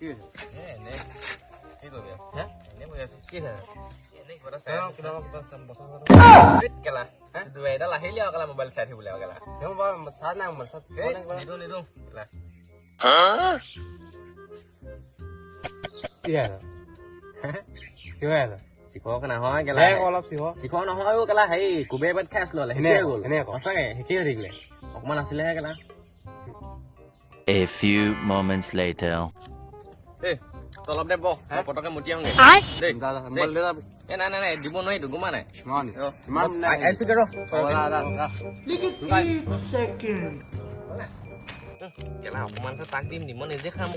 এনে কি কৰিবি হে এনে বহি আছো কি আছে এনে কিবা এটা চাই তেওঁ কিবা বস্তু কেলা এডাল আহিলি আৰু কেলা মোবাইল চাই থাকিবলৈ আৰু কেলা তেওঁ বাৰু চাহ নাই মোৰ চাহ নিদো কেলা কি আছে চিঞৰ আছে চিখৰকে নহয় কেলা অলপ চিখৰ নহয় কেলা হেৰি কুবেৰ পাত খাই আছিলো এনে গ'ল এনে আকৌ সঁচাকে শেষেই হৈ থাকিলে অকমান আছিলেহে কেলা A few moments later. এই তই অলপ দে বহ পটকে মুতি আহোঁগে দেই নাই দিব নোৱাৰিতো গোমা নাই আহিছোগে ৰ কেলা অকমান তাক দিম মই নিজে খাম